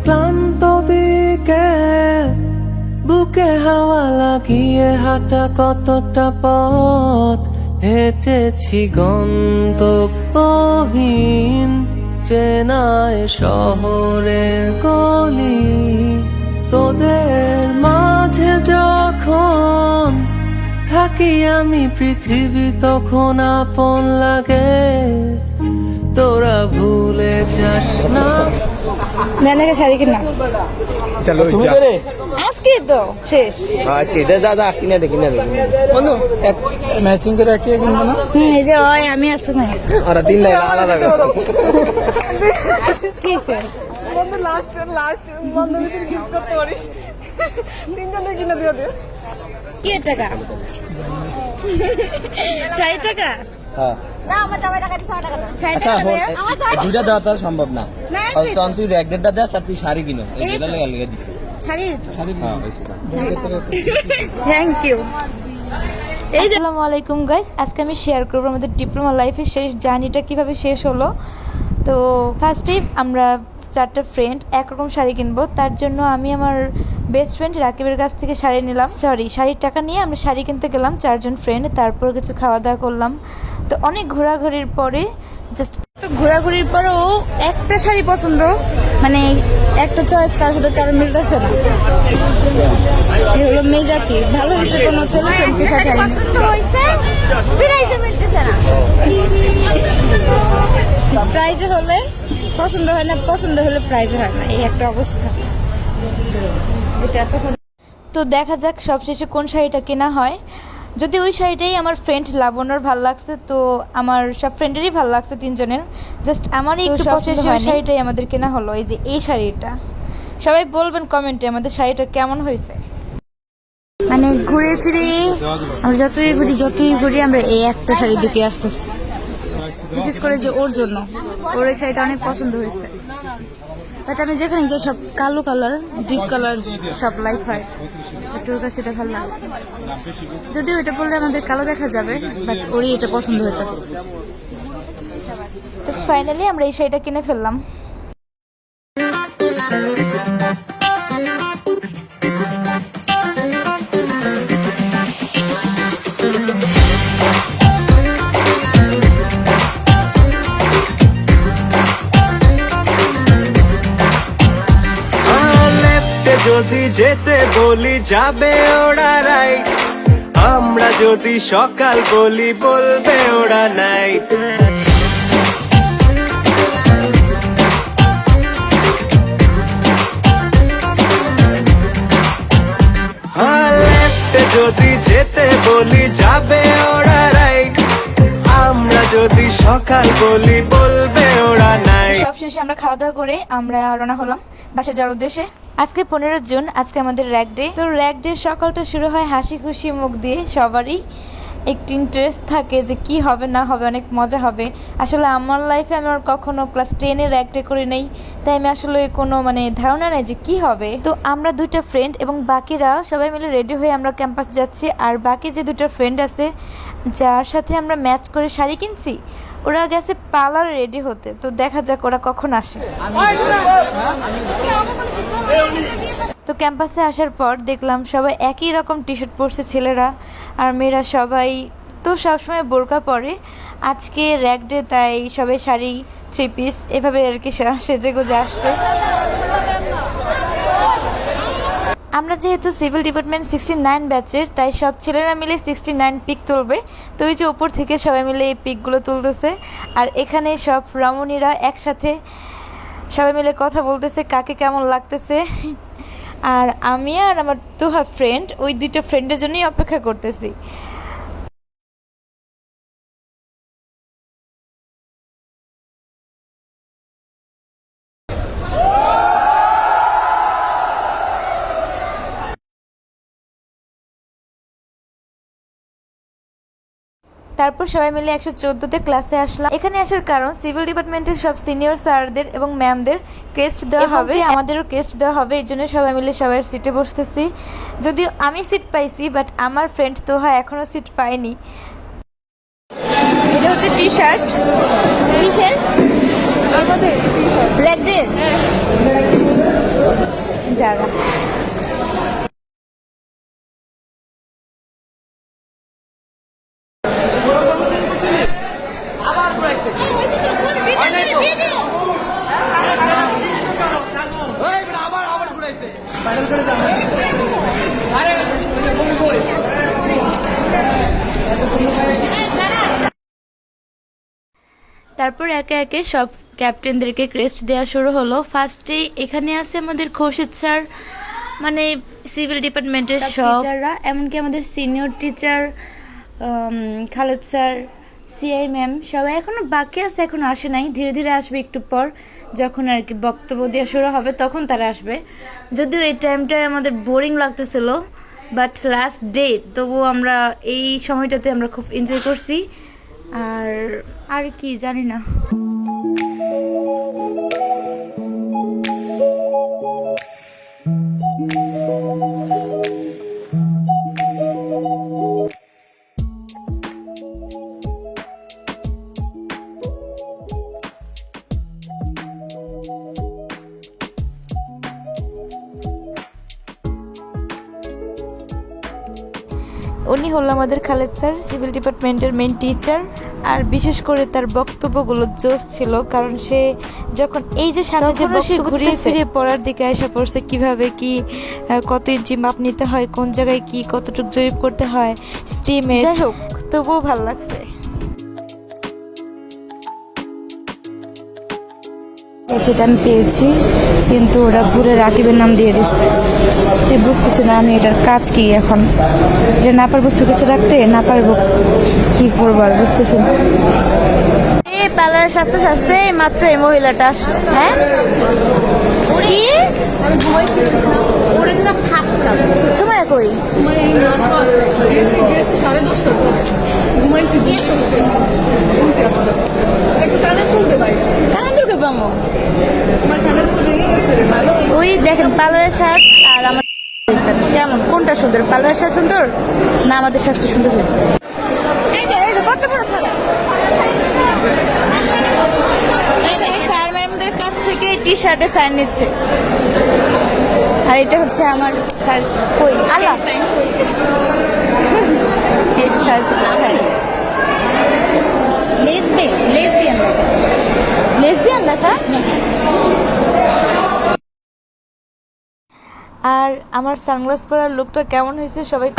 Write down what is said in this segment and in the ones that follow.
ক্লান্ত বিকেল, বুকে হাওয়া লাগিয়ে হাঁটা কতটা পথ হেঁটেছি গন্তব্যহীন চেনায় শহরের গলি। তোদের মাঝে যখন থাকি আমি পৃথিবী তখন আপন লাগে, তোরা ভুলে যাস না। নানাকে শাড়ি কিনা চলো আজকে তো শেষ। আজকে দাদা কিনে দে বন্ধু ম্যাচিং করে কি কিনবো না? এই যে ওই আমি আসছি না ওরা তিন আলাদা কি স্যার বন্ধু লাস্ট বান্ধবীদের গিফট করতে পারিস, তিনজনের কিনে দিয়ে দে। কি টাকা 60 টাকা হ্যাঁ না আমার জামাই টাকা দিছে, 60 টাকা দাও। 60 আচ্ছা টাকা দেয়া? দুইটা দেওয়া তো আর সম্ভব না। না, তখন তুই এক দেড়টা দেস আর তুই শাড়ি কিনো, এই এই দুটা তো। লেগে দিছি। শাড়ি হ্যাঁ হয়েছে। Thank you. এই যে আসসালামু আলাইকুম গাইস, আজকে আমি শেয়ার করবো আমাদের ডিপ্লোমা লাইফের শেষ জার্নিটা কিভাবে শেষ হলো। তো ফার্স্টেই আমরা 4টা ফ্রেন্ড একরকম শাড়ি কিনবো, তার জন্য আমি আমার বেস্ট ফ্রেন্ড রাকিবের কাছ থেকে শাড়ি নিলাম, শাড়ির টাকা নিয়ে আমরা শাড়ি কিনতে গেলাম 4জন ফ্রেন্ড। তারপর কিছু খাওয়া দাওয়া করলাম। তো অনেক ঘোরাঘুরির পরে ঘোরাঘুরির পরেও একটা শাড়ি পছন্দ, মানে একটা চয়েস কার সাথে কারো মিলতেছে না। এই হলো মেজাতি। ভালো হয়েছে কোনো ছেলে ফ্রেন্ডকে সাথে আনি। পছন্দ হইছে, প্রাইজে মিলতেছে না। প্রাইজে হলে পছন্দ হয় না, পছন্দ হলে প্রাইজে হয় না, এই একটা অবস্থা। এটা তখন তো দেখা যাক সবশেষে কোন শাড়িটা কেনা হয়। যদি ওই শাড়িটাই আমার ফ্রেন্ড লাবণ্যর ভালো লাগছে, তো আমার সব ফ্রেন্ডেরই ভালো লাগছে, তিনজনের। জাস্ট আমারই একটু পছন্দ হয়, ওই শাড়িটাই আমাদের কেনা হলো। এই যে এই শাড়িটা, সবাই বলবেন কমেন্টে আমাদের শাড়িটা কেমন হয়েছে। মানে ঘুরে ফিরে আমরা যতই ঘুরি আমরা এই একটা শাড়ির দিকে আসতেছি। বিশেষ করে যে ওর জন্য, ওর এই শাড়িটা অনেক পছন্দ হয়েছে। বাট আমি যেখানে যে সব কালো কালার, ডিপ কালার সব লাইফ হয়, বাট ওর কাছে এটা ভালো লাগে। যদিও এটা পরলে আমাদের কালো দেখা যাবে, বাট ওরই এটা পছন্দ হইতেছে। তো ফাইনালি আমরা এই শাড়িটা কিনে ফেললাম। যদি যেতে বলি যাবে ওরা রাইট, আমরা যদি সকাল বলি বলবে ওরা নাইট। যদি যেতে বলি যাবে ওরা রাইট, আমরা যদি সকাল বলি বলবে ওরা নাই। সবশেষে আমরা খাওয়া দাওয়া করে আমরা রওনা হলাম বাসা যাওয়ার উদ্দেশ্যে। আজকে 15 জুন, আজকে আমাদের র্যাক ডে। তো র্যাক ডে সকালটা শুরু হয় হাসি খুশি মুখ দিয়ে। সবারই একটি ইন্টারেস্ট থাকে যে কি হবে না হবে, অনেক মজা হবে। আসলে আমার লাইফে আমি আর কখনো ক্লাস 10-এ র্যাক ডে করে নেই, তাই আমি আসলে কোনো ধারণা নেই যে কি হবে। তো আমরা 2টা ফ্রেন্ড এবং বাকিরা সবাই মিলে রেডি হয়ে আমরা ক্যাম্পাস যাচ্ছি। আর বাকি যে 2টা ফ্রেন্ড আছে যার সাথে আমরা ম্যাচ করে শাড়ি কিনছি, ওরা গেছে পার্লার রেডি হতে। তো দেখা যাক ওরা কখন আসে। তো ক্যাম্পাসে আসার পর দেখলাম সবাই একই রকম টি শার্ট পরছে, ছেলেরা আর মেয়েরা সবাই তো সবসময় বোরকা পরে। আজকে র্যাক ডে, তাই সবাই শাড়ি, 3 পিস এভাবে আর কি সেজে গুজে আসছে। আমরা যেহেতু সিভিল ডিপার্টমেন্ট 69 ব্যাচের, তাই সব ছেলেরা মিলে 69 পিক তুলবে। তো ওই যে উপর থেকে সবাই মিলে এই পিকগুলো তুলতেছে। আর এখানে সব রমণীরা একসাথে সবাই মিলে কথা বলতেছে কাকে কেমন লাগতেছে। আর আমি আর আমার তোহা ফ্রেন্ড, ওই 2টা ফ্রেন্ডের জন্যই অপেক্ষা করতেছি। তারপর সবাই মিলে 114তে ক্লাসে আসলাম। এখানে আসার কারণ সিভিল ডিপার্টমেন্টের সব সিনিয়র স্যারদের এবং ম্যামদের ক্রেস্ট দেওয়া হবে, আমাদেরও ক্রেস্ট দেওয়া হবে। এই জন্য সবাই মিলে সবার সিটে বসতেছি। যদিও আমি সিট পাইছি, বাট আমার ফ্রেন্ড তোহা এখনো সিট পায়নি। এটা হচ্ছে টি শার্ট। কিসের? আমাদের র্যাক ডে। বেচারা। তারপর একে একে সব ক্যাপ্টেনদেরকে ক্রেস্ট দেওয়া শুরু হলো। ফার্স্টে এখানে আছে আমাদের খোরশেদ স্যার, মানে সিভিল ডিপার্টমেন্টের সব টিচাররা, এমনকি আমাদের senior teacher Khaled sir, CI ma'am, সবাই এখনো বাকি আছে, এখনো আসে নাই, ধীরে ধীরে আসবে একটু পর, যখন আর কি বক্তব্য দেওয়া শুরু হবে তখন তারা আসবে। যদিও এই টাইমটায় আমাদের বোরিং লাগতেছিল, বাট লাস্ট ডে তবুও আমরা এই সময়টাতে আমরা খুব এনজয় করছি। আর কি জানি না। উনি হলো আমাদের খালেদ স্যার, সিভিল ডিপার্টমেন্টের মেন টিচার। আর বিশেষ করে তার বক্তব্যগুলো জোশ ছিল, কারণ সে যখন এই যে সামনে যে বক্তব্য ঘুরিয়ে ফিরিয়ে পড়ার দিকে আসা পড়ছে, কিভাবে কি কত ইঞ্চি মাপ নিতে হয়, কোন জায়গায় কি কতটুকু জরিপ করতে হয়, স্টিমেট, যাই হোক তবুও ভালো লাগছে। সেটা আমি পেয়েছি, কিন্তু ওরা ঘুরে রাকিবের নাম দিয়ে দিচ্ছে। বুঝতেছি না আমি এটার কাজ কি এখন, এটা না পারবো সুকেছে রাখতে, না পারবো কি করবো আর বুঝতেছি না। এই পার্লারে সাজতে সাজতে মাত্র এই মহিলাটা আসলো। হ্যাঁ সময় কই ওই দেখেন পার্লারের সাজ আর আমার কেমন, কোনটা সুন্দর, পার্লারের সাজ সুন্দর না আমাদের সাজটা সুন্দর হয়েছে? স্যার ম্যামদের কাছ থেকে টি শার্টে সাইন নিচ্ছে, আর এটা হচ্ছে আমার স্যার কই আল্লাহ স্যার লেসবিয়ান লেখা। আর আমার সানগ্লাস পরার লুকটা কেমন হয়েছে সবাই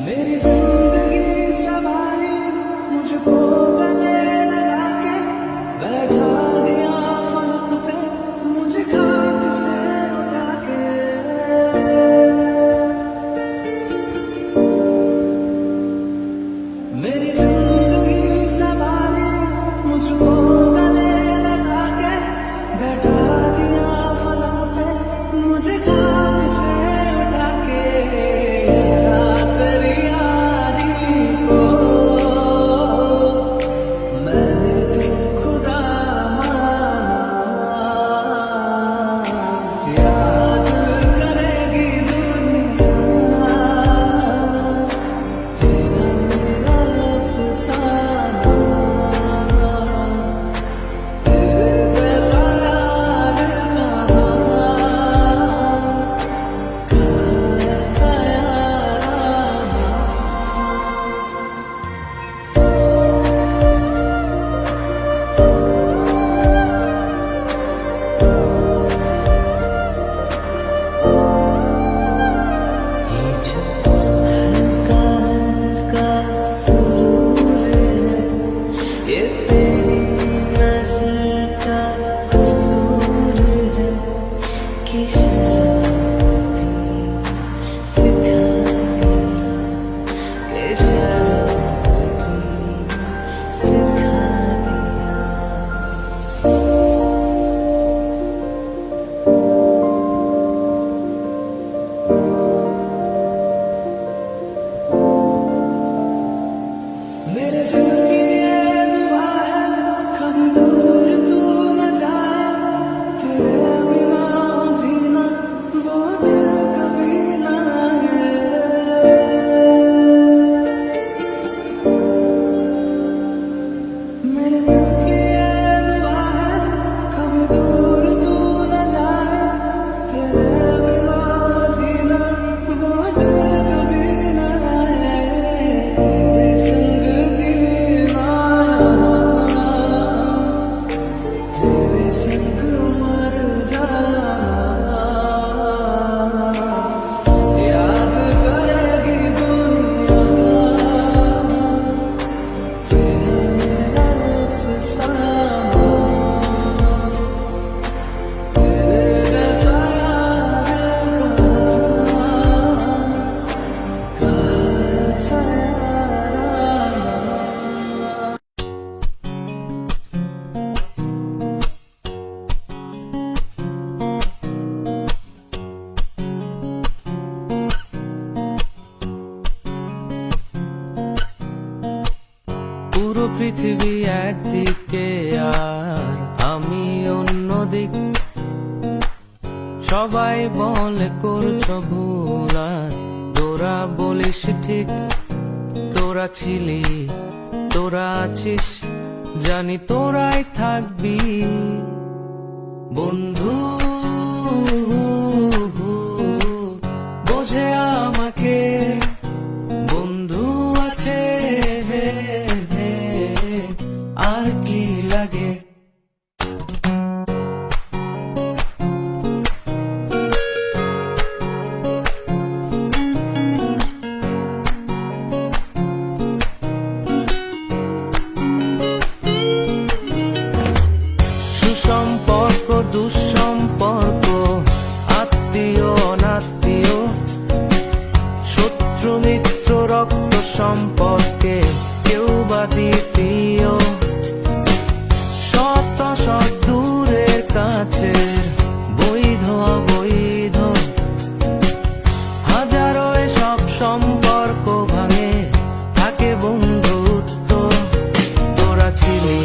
मेरी जिंदगी संभाली मुझको गले लगा के, बैठा दिया फलक पे मुझे खाक से उठा के। मेरी जिंदगी संभाली मुझको गले लगा के, बैठा दिया फलक पे मुझे खाक से उठा के। तेरी यारी को मैंने तो खुदा माना, याद करेगी दुनिया तेरा मेरा अफसाना, तेरे जैसा यार कहाँ, ऐसा यार हल्का हल्का सुरूर है, ये तेरी नजर का कसूर है कि शराब सिखा दिया, कि शराब सिखा दिया। मेरे दिल की ये পুরো পৃথিবী একদিকে আর আমি অন্যদিক, সবাই বলে করছো ভুল আর তোরা বলিস ঠিক। তোরা ছিলি, তোরা আছিস, জানি তোরাই থাকবি বন্ধু। বোঝে আমাকে বন্ধু আছে, আর কি লাগে। সুসম্পর্ক দুঃসম্পর্ক, আত্মীয় অনাত্মীয়, শত্রু মিত্র রক্ত সম্পর্কে কেউ বা দ্বিতীয়, শত শত দূরের কাছে, বৈধ অবৈধ, হাজারো এসব সম্পর্ক ভাঙে থাকে বন্ধুত্ব। তোরা ছিলি,